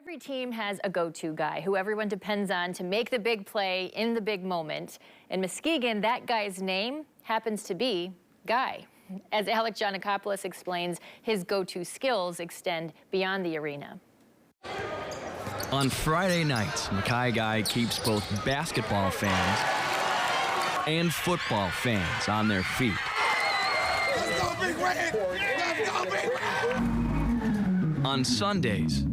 Every team has a go-to guy who everyone depends on to make the big play in the big moment. In Muskegon, that guy's name happens to be Guy. As Alec Giannakopoulos explains, his go-to skills extend beyond the arena. On Friday nights, Mackay Guy keeps both basketball fans and football fans on their feet. Let's go, Big Red! Let's go, Big Red! On Sundays,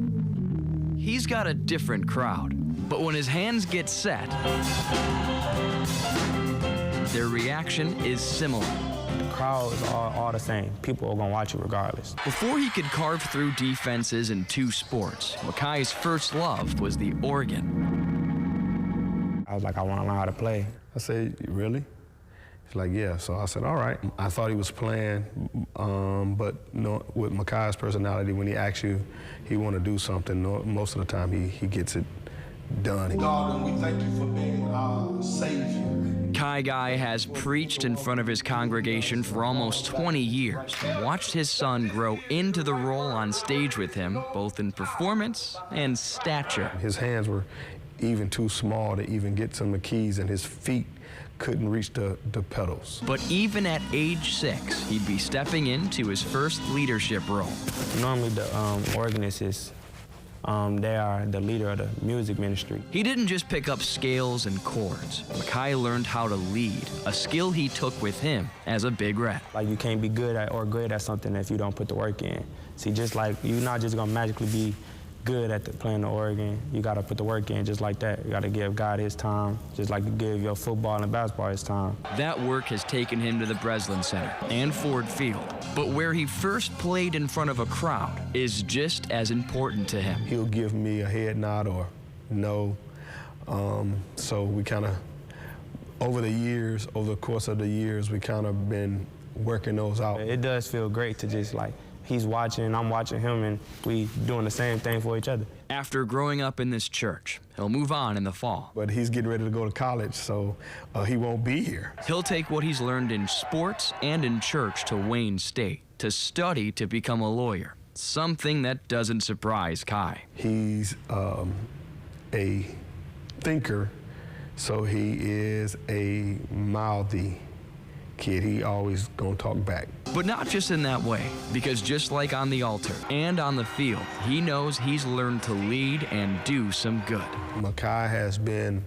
he's got a different crowd, but when his hands get set, their reaction is similar. The crowd is all the same. People are gonna watch you regardless. Before he could carve through defenses in two sports, Mackay's first love was the organ. I was like, I wanna learn how to play. I said, really? He's like, yeah. So I said, all right. I thought he was playing, but no, with Mackay's personality, when he asks you he want to do something, most of the time he gets it done. God, and we thank you for being our Savior. Kai Guy has preached in front of his congregation for almost 20 years and watched his son grow into the role on stage with him, both in performance and stature. His hands were even too small to even get some of the keys, and his feet couldn't reach the pedals. But even at age 6, he'd be stepping into his first leadership role. Normally the organist is, they are the leader of the music ministry. He didn't just pick up scales and chords. Mackay learned how to lead, a skill he took with him as a Big Red. Like, you can't be good at or great at something if you don't put the work in. See, just like you're not just gonna magically be good at playing the organ, you gotta put the work in just like that. You gotta give God his time, just like you give your football and basketball his time. That work has taken him to the Breslin Center and Ford Field. But where he first played in front of a crowd is just as important to him. He'll give me a head nod or no. So we kind of, over the course of the years, we kind of been working those out. It does feel great to just like, he's watching, I'm watching him, and we doing the same thing for each other. After growing up in this church, he'll move on in the fall. But he's getting ready to go to college, so he won't be here. He'll take what he's learned in sports and in church to Wayne State to study to become a lawyer, something that doesn't surprise Kai. He's a thinker, so he is a mouthy kid. He always gonna talk back. But not just in that way, because just like on the altar and on the field, he knows he's learned to lead and do some good. Mackay has been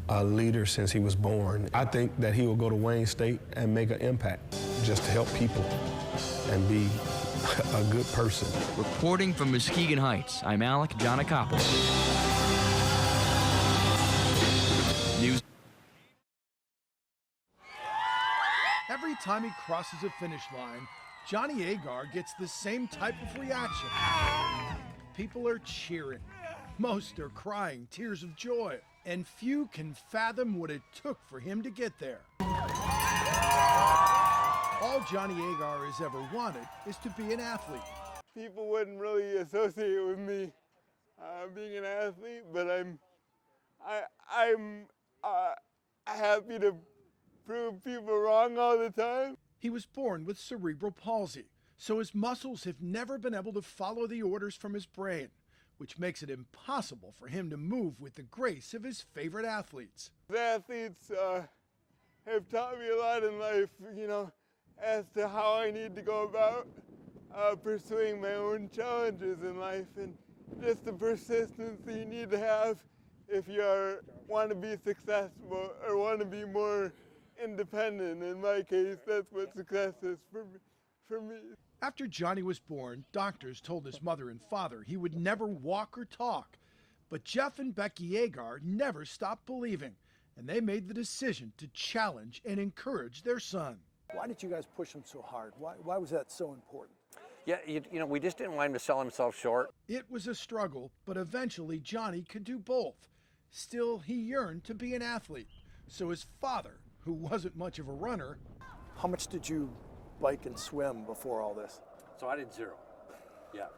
a leader since he was born. I think that he will go to Wayne State and make an impact just to help people and be a good person. Reporting from Muskegon Heights, I'm Alec Giannakopoulos. News. Every time he crosses a finish line, Johnny Agar gets the same type of reaction. People are cheering. Most are crying tears of joy, and few can fathom what it took for him to get there. All Johnny Agar has ever wanted is to be an athlete. People wouldn't really associate with me being an athlete, but I'm happy to prove people wrong all the time. He was born with cerebral palsy, so his muscles have never been able to follow the orders from his brain, which makes it impossible for him to move with the grace of his favorite athletes. The athletes have taught me a lot in life, you know, as to how I need to go about pursuing my own challenges in life, and just the persistence that you need to have if you want to be successful or want to be more independent. In my case, that's what success is for me. After Johnny was born, doctors told his mother and father he would never walk or talk. But Jeff and Becky Agar never stopped believing, and they made the decision to challenge and encourage their son. Why did you guys push him so hard? Why was that so important? Yeah, you know, we just didn't want him to sell himself short. It was a struggle, but eventually Johnny could do both. Still, he yearned to be an athlete, so his father, who wasn't much of a runner. How much did you bike and swim before all this? So I did 0, yeah.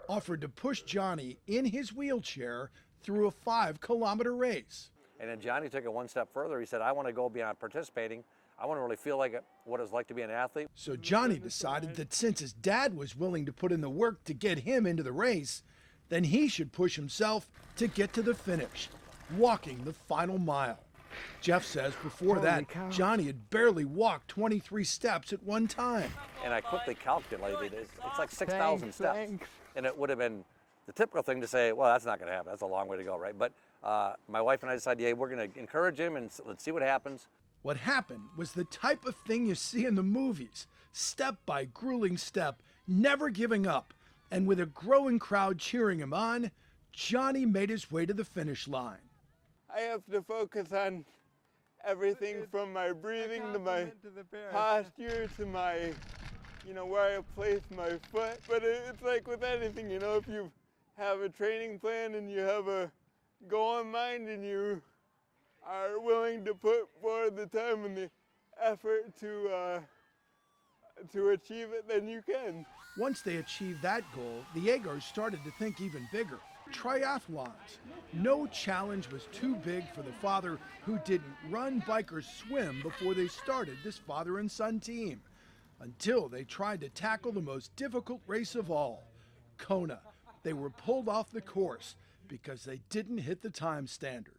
Offered to push Johnny in his wheelchair through a 5-kilometer race. And then Johnny took it one step further. He said, I want to go beyond participating. I want to really feel like what it's like to be an athlete. So Johnny decided that since his dad was willing to put in the work to get him into the race, then he should push himself to get to the finish, walking the final mile. Jeff says before that, Johnny had barely walked 23 steps at one time. And I quickly calculated it's like 6,000 steps. And it would have been the typical thing to say, well, that's not going to happen. That's a long way to go, right? But my wife and I decided, yeah, we're going to encourage him and let's see what happens. What happened was the type of thing you see in the movies, step by grueling step, never giving up. And with a growing crowd cheering him on, Johnny made his way to the finish line. I have to focus on everything from my breathing to my posture to my, where I place my foot. But it's like with anything, if you have a training plan and you have a goal in mind and you are willing to put forward the time and the effort to achieve it, then you can. Once they achieved that goal, the Agars started to think even bigger. Triathlons. No challenge was too big for the father who didn't run, bike, or swim before they started this father and son team. Until they tried to tackle the most difficult race of all, Kona. They were pulled off the course because they didn't hit the time standard.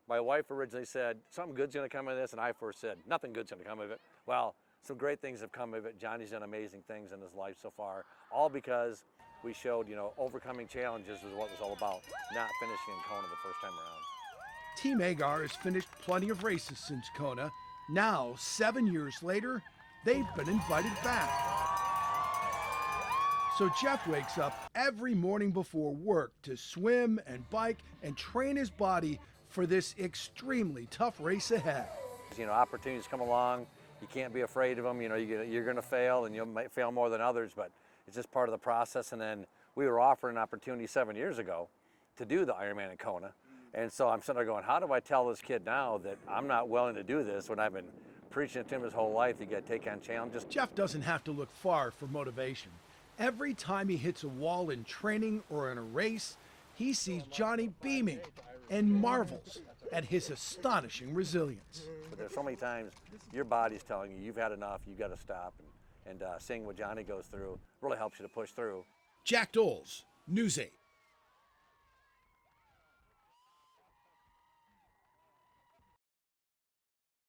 My wife originally said, something good's going to come of this, and I first said, nothing good's going to come of it. Well, some great things have come of it. Johnny's done amazing things in his life so far, all because we showed, overcoming challenges was what it was all about, not finishing in Kona the first time around. Team Agar has finished plenty of races since Kona. Now, 7 years later, they've been invited back. So Jeff wakes up every morning before work to swim and bike and train his body for this extremely tough race ahead. Opportunities come along. You can't be afraid of them. You're going to fail, and you might fail more than others, but it's just part of the process. And then we were offered an opportunity 7 years ago to do the Ironman in Kona. And so I'm sitting there going, how do I tell this kid now that I'm not willing to do this when I've been preaching it to him his whole life? You got to take on challenges. Jeff doesn't have to look far for motivation. Every time he hits a wall in training or in a race, he sees Johnny beaming and marvels at his astonishing resilience. But there's so many times your body's telling you you've had enough, you've got to stop. And seeing what Johnny goes through really helps you to push through. Jack Doles, News 8.